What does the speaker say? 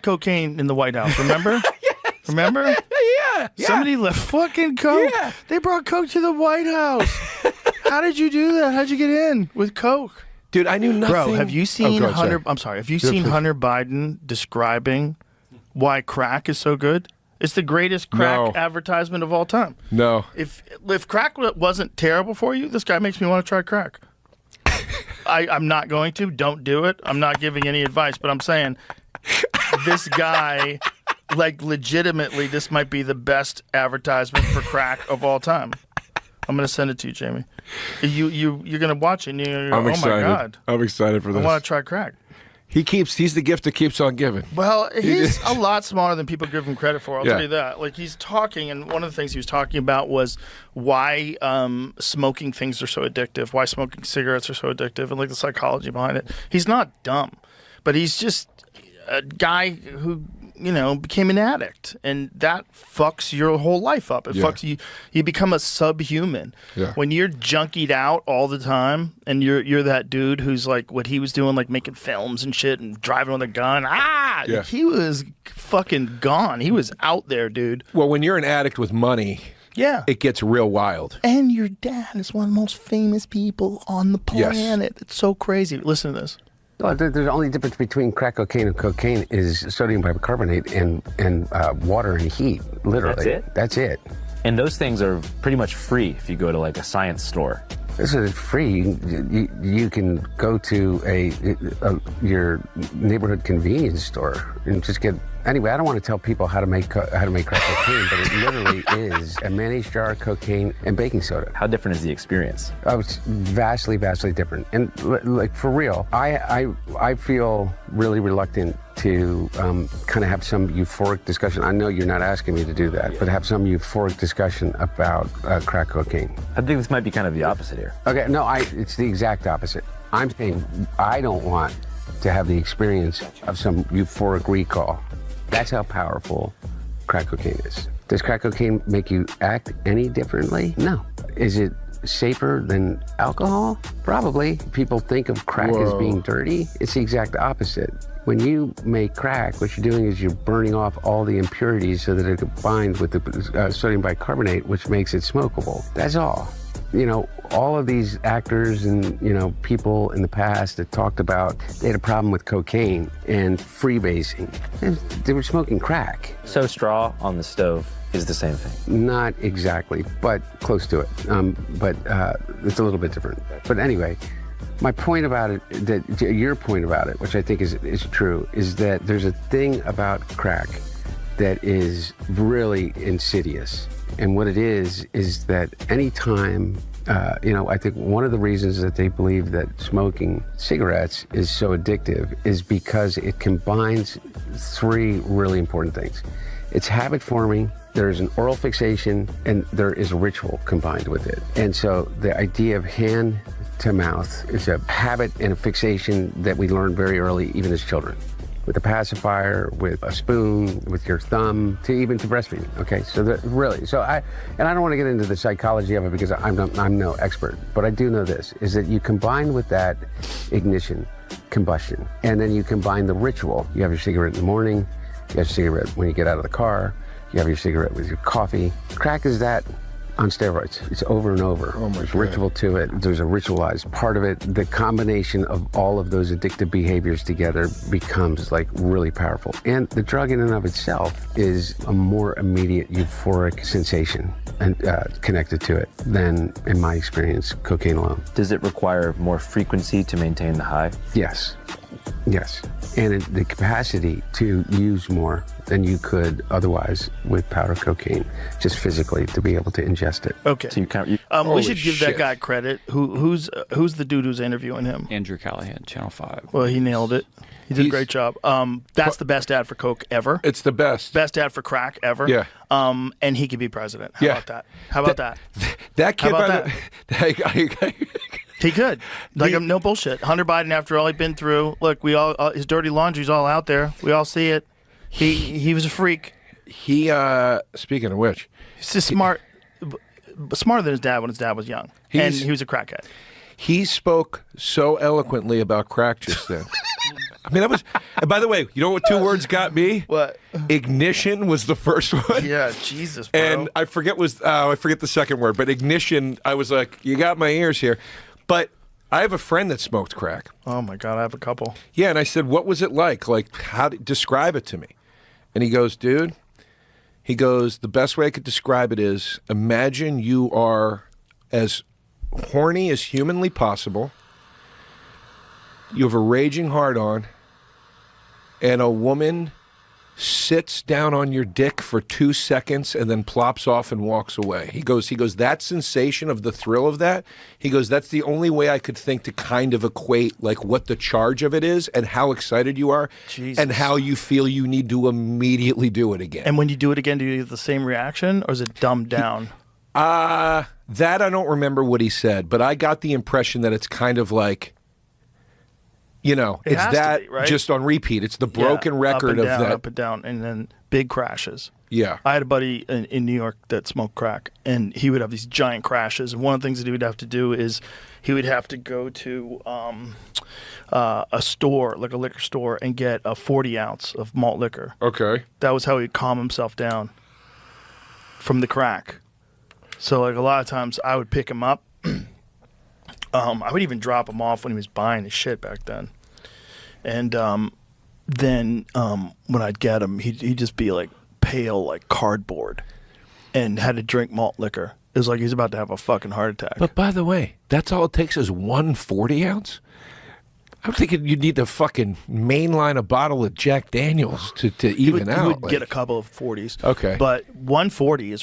cocaine in the White House, remember? Yes. Remember? Yeah. Somebody left fucking coke. Yeah. They brought coke to the White House. How did you do that? How'd you get in with coke? Dude, I knew nothing. Bro, have you seen go ahead, Hunter? sorry. I'm sorry. Have you seen Hunter Biden describing why crack is so good? It's the greatest crack advertisement of all time. No. If crack wasn't terrible for you, this guy makes me want to try crack. I'm not going to. Don't do it. I'm not giving any advice, but I'm saying this guy, like, legitimately, this might be the best advertisement for crack of all time. I'm going to send it to you, Jamie. You're going to watch it and you're I'm oh excited. my God. I'm excited for this. I want to try crack. He's the gift that keeps on giving. Well, he's a lot smarter than people give him credit for. I'll tell you that. Like, he's talking, and one of the things he was talking about was why smoking things are so addictive, why smoking cigarettes are so addictive, and like the psychology behind it. He's not dumb, but he's just a guy who, became an addict, and that fucks your whole life up. It fucks you. You become a subhuman. Yeah. When you're junkied out all the time, and you're that dude who's like what he was doing, like making films and shit and driving with a gun. He was fucking gone. He was out there, dude. Well, when you're an addict with money, it gets real wild. And your dad is one of the most famous people on the planet. It's so crazy. Listen to this. Well, the only difference between crack cocaine and cocaine is sodium bicarbonate and water and heat, literally. That's it. And those things are pretty much free if you go to like a science store. This is free. You can go to your neighborhood convenience store and just get. Anyway, I don't want to tell people how to make crack cocaine, but it literally is a mayonnaise jar of cocaine and baking soda. How different is the experience? Oh, it's vastly, vastly different. And like for real, I feel really reluctant to kind of have some euphoric discussion. I know you're not asking me to do that, but have some euphoric discussion about crack cocaine. I think this might be kind of the opposite here. Okay, no, it's the exact opposite. I'm saying I don't want to have the experience of some euphoric recall. That's how powerful crack cocaine is. Does crack cocaine make you act any differently? No. Is it safer than alcohol? Probably. People think of crack as being dirty. It's the exact opposite. When you make crack, what you're doing is you're burning off all the impurities so that it combines with the sodium bicarbonate, which makes it smokable. That's all. All of these actors and, people in the past that talked about they had a problem with cocaine and freebasing. They were smoking crack. So straw on the stove is the same thing? Not exactly, but close to it. But it's a little bit different. But anyway, my point about it, your point about it, which I think is true, is that there's a thing about crack that is really insidious. And what it is that anytime, I think one of the reasons that they believe that smoking cigarettes is so addictive is because it combines three really important things. It's habit forming, there's an oral fixation, and there is a ritual combined with it. And so the idea of hand to mouth is a habit and a fixation that we learn very early, even as children. With a pacifier, with a spoon, with your thumb, even to breastfeeding. Okay, so really, I don't want to get into the psychology of it because I'm no expert, but I do know this, is that you combine with that ignition, combustion, and then you combine the ritual. You have your cigarette in the morning, you have your cigarette when you get out of the car, you have your cigarette with your coffee. Crack is that on steroids. It's over and over. There's ritual to it. There's a ritualized part of it. The combination of all of those addictive behaviors together becomes like really powerful. And the drug in and of itself is a more immediate euphoric sensation and connected to it than, in my experience, cocaine alone. Does it require more frequency to maintain the high? Yes. And the capacity to use more than you could otherwise with powder cocaine, just physically to be able to ingest it. Okay. So we should give that guy credit. Who's the dude who's interviewing him? Andrew Callahan, Channel 5. Well, he nailed it. He did a great job. That's the best ad for coke ever. It's the best. Best ad for crack ever. Yeah. And he could be president. How about that? How about that? That kid, How about that? He could. No bullshit. Hunter Biden, after all he'd been through, look, we all his dirty laundry's all out there. We all see it. He was a freak. Speaking of which, He's just smarter than his dad when his dad was young. And he was a crackhead. He spoke so eloquently about crack just then. I mean, that was. And by the way, you know what 2 words got me? What? Ignition was the first one. Yeah, Jesus, bro. And I forget the second word, but ignition. I was like, you got my ears here. But I have a friend that smoked crack. Oh my God, I have a couple. Yeah, and I said, what was it like? Like, describe it to me? And he goes, dude. He goes, the best way I could describe it is, imagine you are as horny as humanly possible. You have a raging hard-on, and a woman sits down on your dick for 2 seconds and then plops off and walks away. He goes, that sensation of the thrill of that, he goes, that's the only way I could think to kind of equate like what the charge of it is and how excited you are and how you feel you need to immediately do it again. And when you do it again, do you get the same reaction or is it dumbed down? That I don't remember what he said, but I got the impression that it's kind of like, you know, it's that be, right? Just on repeat. It's the broken record of that. Up and down, and then big crashes. Yeah. I had a buddy in New York that smoked crack, and he would have these giant crashes. And one of the things that he would have to do is he would have to go to a store, like a liquor store, and get a 40 ounce of malt liquor. Okay. That was how he'd calm himself down from the crack. So, like, a lot of times I would pick him up. I would even drop him off when he was buying his shit back then. And then when I'd get him, he'd just be like pale like cardboard and had to drink malt liquor. It was like he's about to have a fucking heart attack. But by the way, that's all it takes is 1 40 ounce? I'm thinking you'd need to fucking mainline a bottle of Jack Daniels to even out. He would get a couple of 40s. Okay. But 140 is